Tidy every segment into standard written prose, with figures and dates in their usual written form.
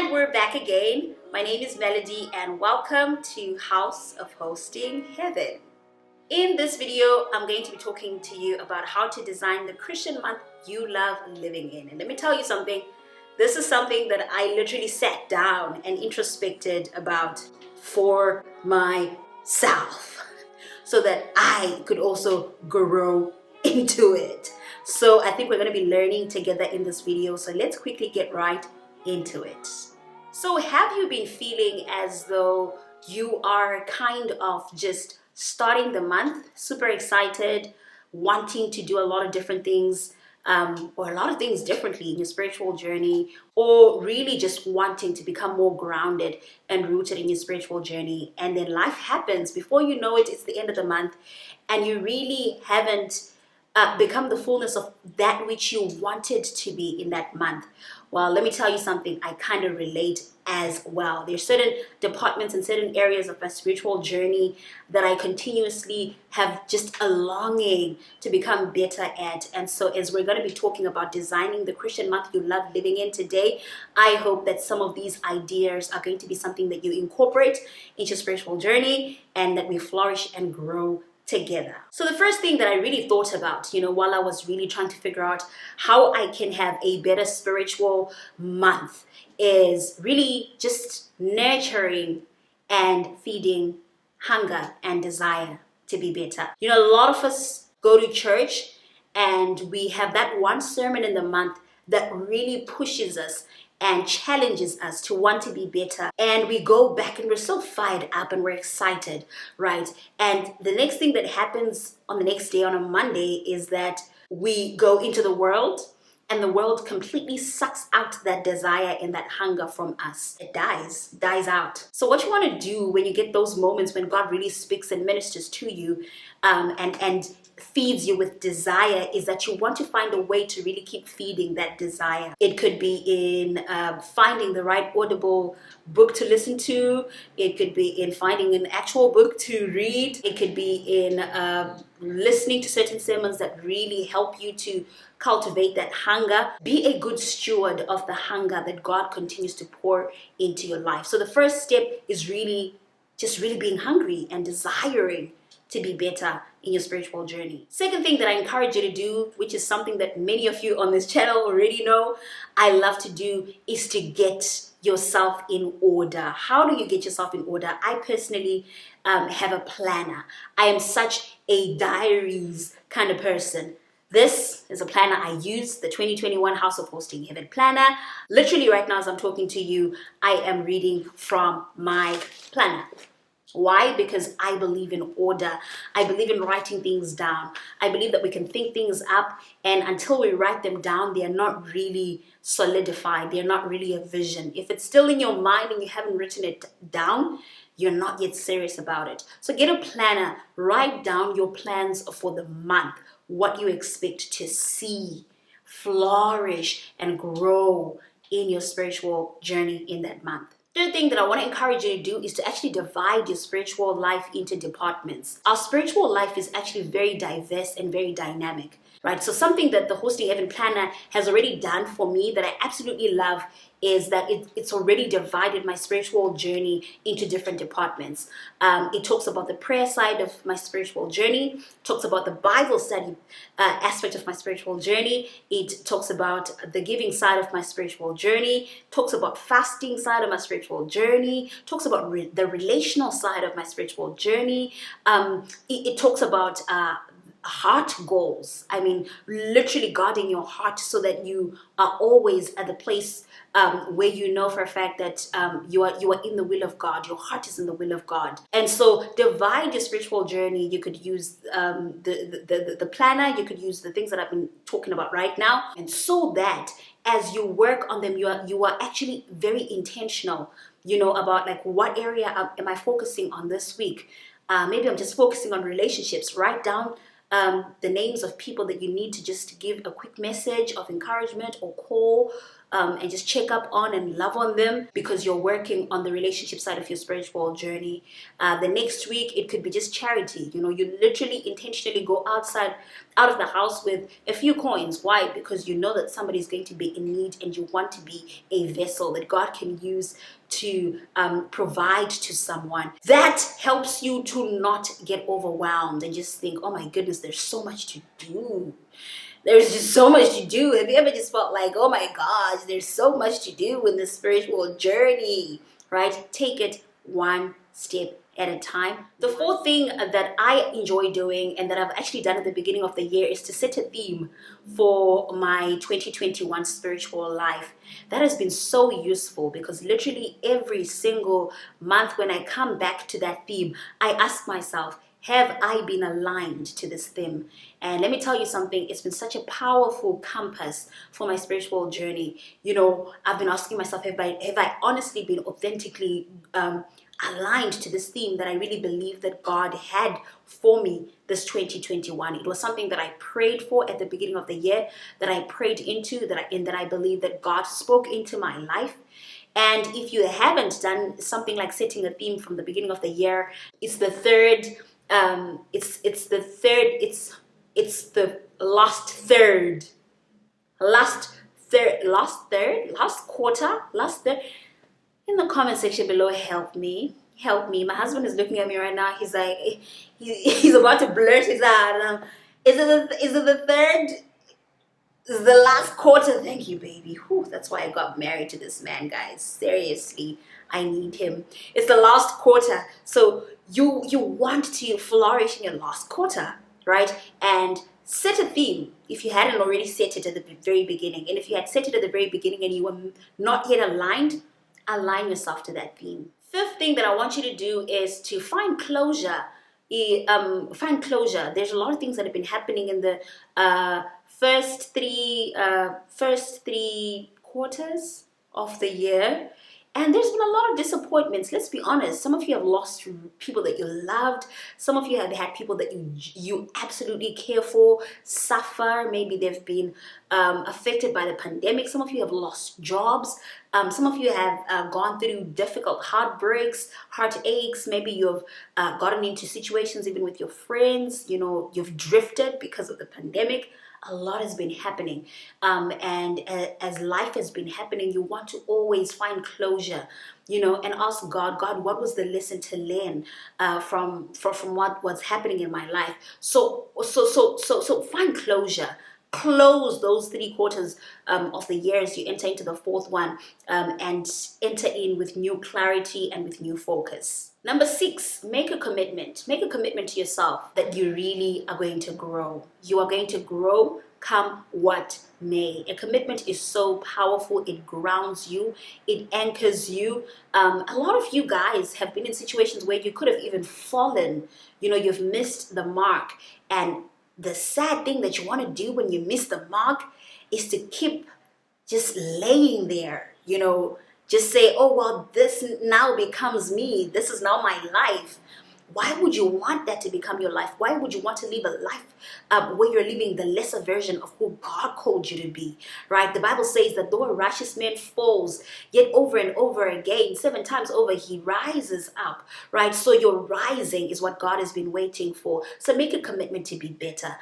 And we're back again. My name is Melody and welcome to House of Hosting Heaven. In this video, I'm going to be talking to you about how to design the Christian month you love living in. And let me tell you something, this is something that I literally sat down and introspected about for myself so that I could also grow into it. So I think we're going to be learning together in this video. So let's quickly get right into it. So have you been feeling as though you are kind of just starting the month, super excited, wanting to do a lot of different things, or a lot of things differently in your spiritual journey, or really just wanting to become more grounded and rooted in your spiritual journey, and then life happens, before you know it, it's the end of the month, and you really haven't become the fullness of that which you wanted to be in that month? Well, let me tell you something, I kind of relate as well. There's certain departments and certain areas of my spiritual journey that I continuously have just a longing to become better at. And so as we're going to be talking about designing the Christian month you love living in today, I hope that some of these ideas are going to be something that you incorporate into your spiritual journey and that we flourish and grow together. So the first thing that I really thought about, while I was really trying to figure out how I can have a better spiritual month, is really just nurturing and feeding hunger and desire to be better. A lot of us go to church and we have that one sermon in the month that really pushes us and challenges us to want to be better, and we go back and we're so fired up and we're excited, right? And the next thing that happens on the next day, on a Monday, is that we go into the world and the world completely sucks out that desire and that hunger from us. It dies out. So what you want to do when you get those moments when God really speaks and ministers to you, and feeds you with desire, is that you want to find a way to really keep feeding that desire. It could be in finding the right audible book to listen to. It could be in finding an actual book to read. It could be in listening to certain sermons that really help you to cultivate that hunger. Be a good steward of the hunger that God continues to pour into your life. So the first step is really being hungry and desiring to be better in your spiritual journey. Second thing that I encourage you to do, which is something that many of you on this channel already know, I love to do, is to get yourself in order. How do you get yourself in order? I personally have a planner. I am such a diaries kind of person. This is a planner I use, the 2021 House of Hosting Heaven planner. Literally right now as I'm talking to you, I am reading from my planner. Why? Because I believe in order. I believe in writing things down. I believe that we can think things up, and until we write them down, they are not really solidified. They're not really a vision. If it's still in your mind and you haven't written it down, you're not yet serious about it. So get a planner. Write down your plans for the month, what you expect to see, flourish, and grow in your spiritual journey in that month. Third thing that I want to encourage you to do is to actually divide your spiritual life into departments. Our spiritual life is actually very diverse and very dynamic, right? So something that the Hosting Heaven planner has already done for me that I absolutely love is that it's already divided my spiritual journey into different departments. It talks about the prayer side of my spiritual journey, talks about the Bible study aspect of my spiritual journey. It talks about the giving side of my spiritual journey, talks about fasting side of my spiritual journey, talks about the relational side of my spiritual journey. It talks about heart goals. I mean, literally guarding your heart so that you are always at the place where you know for a fact that you are in the will of God. Your heart is in the will of God. And so divide your spiritual journey. You could use the planner. You could use the things that I've been talking about right now. And so that as you work on them, you are actually very intentional, about like, what area am I focusing on this week? Maybe I'm just focusing on relationships. Write down the names of people that you need to just give a quick message of encouragement or call and just check up on and love on them because you're working on the relationship side of your spiritual journey. The next week, it could be just charity. You literally intentionally go out of the house with a few coins. Why? Because you know that somebody's going to be in need and you want to be a vessel that God can use to provide to someone. That helps you to not get overwhelmed and just think, oh my goodness, there's so much to do. There's just so much to do. Have you ever just felt like, oh my gosh, there's so much to do in this spiritual journey, right? Take it one step at a time. The fourth thing that I enjoy doing and that I've actually done at the beginning of the year is to set a theme for my 2021 spiritual life. That has been so useful because literally every single month when I come back to that theme, I ask myself, have I been aligned to this theme? And let me tell you something, it's been such a powerful compass for my spiritual journey. I've been asking myself, have I honestly been authentically aligned to this theme that I really believe that God had for me this 2021. It was something that I prayed for at the beginning of the year, that I prayed into, that I believe that God spoke into my life. And if you haven't done something like setting a theme from the beginning of the year, it's the third, it's the last third. In the comment section below, help me. My husband is looking at me right now. He's like, he's about to blurt it out. Is it the third? Is the last quarter? Thank you, baby. Whew, that's why I got married to this man, guys. Seriously, I need him. It's the last quarter. So you want to flourish in your last quarter, right? And set a theme if you hadn't already set it at the very beginning. And if you had set it at the very beginning and you were not yet aligned, align yourself to that theme. Fifth thing that I want you to do is to find closure. There's a lot of things that have been happening in the first three quarters of the year. And there's been a lot of disappointments. Let's be honest. Some of you have lost people that you loved. Some of you have had people that you absolutely care for suffer. Maybe they've been affected by the pandemic. Some of you have lost jobs. Some of you have gone through difficult heartbreaks, heartaches. Maybe you've gotten into situations even with your friends. You've drifted because of the pandemic. A lot has been happening, and as life has been happening, you want to always find closure, and ask God, what was the lesson to learn from what was happening in my life? So find closure. Close those 3 quarters of the year as you enter into the fourth one, and enter in with new clarity and with new focus. Number 6, make a commitment. Make a commitment to yourself that you really are going to grow. You are going to grow come what may. A commitment is so powerful. It grounds you. It anchors you. A lot of you guys have been in situations where you could have even fallen. You've missed the mark. And the sad thing that you want to do when you miss the mark is to keep just laying there, just say, oh, well, this now becomes me. This is now my life. Why would you want that to become your life? Why would you want to live a life where you're living the lesser version of who God called you to be, right? The Bible says that though a righteous man falls, yet over and over again, 7 times over, he rises up, right? So your rising is what God has been waiting for. So make a commitment to be better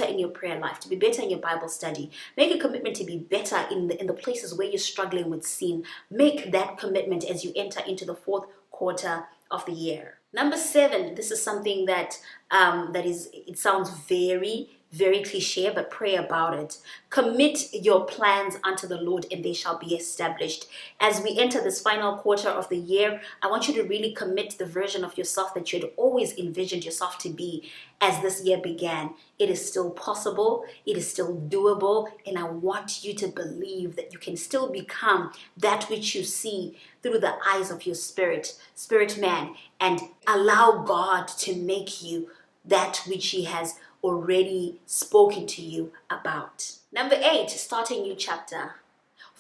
in your prayer life, to be better in your Bible study. Make a commitment to be better in the places where you're struggling with sin. Make that commitment as you enter into the 4th quarter of the year. Number 7, this is something that it sounds very, very cliche, but pray about it. Commit your plans unto the Lord and they shall be established. As we enter this final quarter of the year, I want you to really commit the version of yourself that you had always envisioned yourself to be as this year began. It is still possible. It is still doable. And I want you to believe that you can still become that which you see through the eyes of your spirit man, and allow God to make you that which He has already spoken to you about. Number 8, start a new chapter.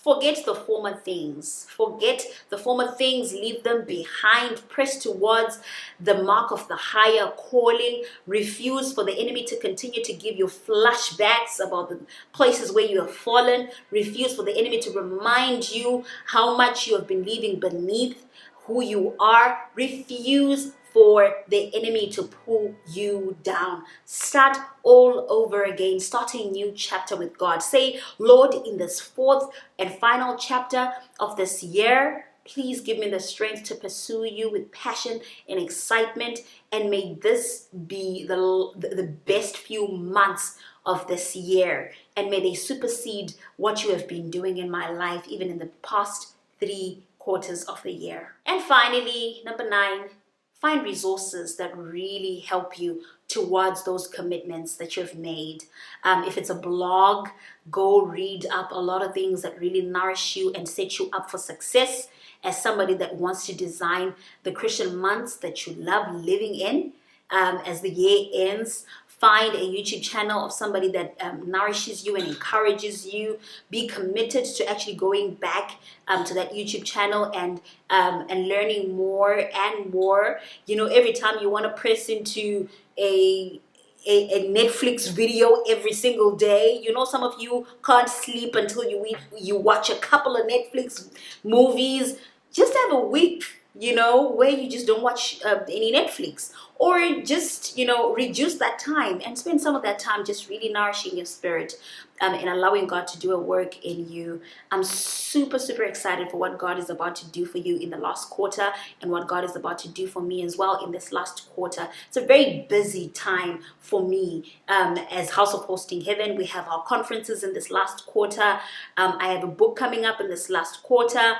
Forget the former things. Forget the former things. Leave them behind. Press towards the mark of the higher calling. Refuse for the enemy to continue to give you flashbacks about the places where you have fallen. Refuse for the enemy to remind you how much you have been leaving beneath who you are. Refuse for the enemy to pull you down. Start all over again. Start a new chapter with God. Say, Lord, in this fourth and final chapter of this year, please give me the strength to pursue you with passion and excitement, and may this be the best few months of this year, and may they supersede what you have been doing in my life, even in the past 3 quarters of the year. And finally, number 9, find resources that really help you towards those commitments that you've made. If it's a blog, go read up a lot of things that really nourish you and set you up for success as somebody that wants to design the Christian months that you love living in. As the year ends, find a YouTube channel of somebody that nourishes you and encourages you. Be committed to actually going back to that YouTube channel and learning more and more. You know, every time you want to press into a Netflix video every single day. You know, some of you can't sleep until you watch a couple of Netflix movies. Just have a week, you know, where you just don't watch any Netflix, or just, you know, reduce that time and spend some of that time just really nourishing your spirit and allowing God to do a work in you. I'm super excited for what God is about to do for you in the last quarter, and what God is about to do for me as well in this last quarter. It's a very busy time for me as House of Hosting Heaven. We have our conferences in this last quarter. I have a book coming up in this last quarter.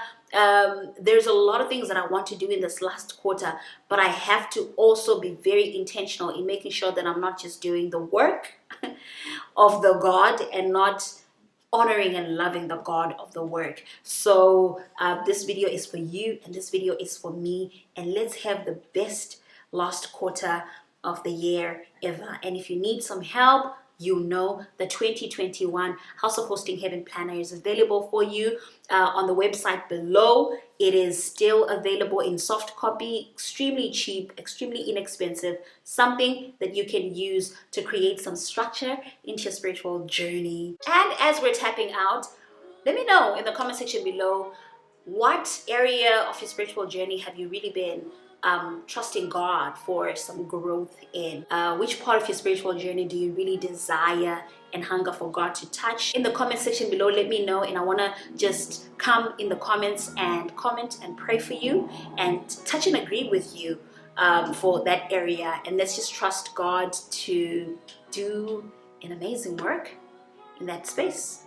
There's a lot of things that I want to do in this last quarter, but I have to also be very intentional in making sure that I'm not just doing the work of the God and not honoring and loving the God of the work. So this video is for you, and this video is for me, and let's have the best last quarter of the year ever. And if you need some help, you know, the 2021 House of Hosting Heaven Planner is available for you on the website below. It is still available in soft copy, extremely cheap, extremely inexpensive, something that you can use to create some structure into your spiritual journey. And as we're tapping out, let me know in the comment section below, what area of your spiritual journey have you really been trusting God for some growth in? Which part of your spiritual journey do you really desire and hunger for God to touch? In the comment section below, let me know, and I want to just come in the comments and comment and pray for you and touch and agree with you for that area. And let's just trust God to do an amazing work in that space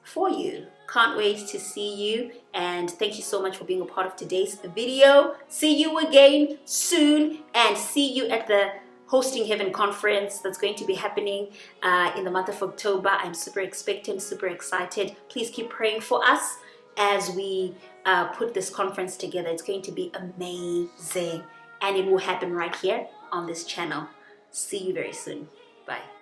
for you. Can't wait to see you, and thank you so much for being a part of today's video. See you again soon, and see you at the Hosting Heaven conference that's going to be happening in the month of October. I'm super expectant, super excited. Please keep praying for us as we put this conference together. It's going to be amazing, and it will happen right here on this channel. See you very soon. Bye.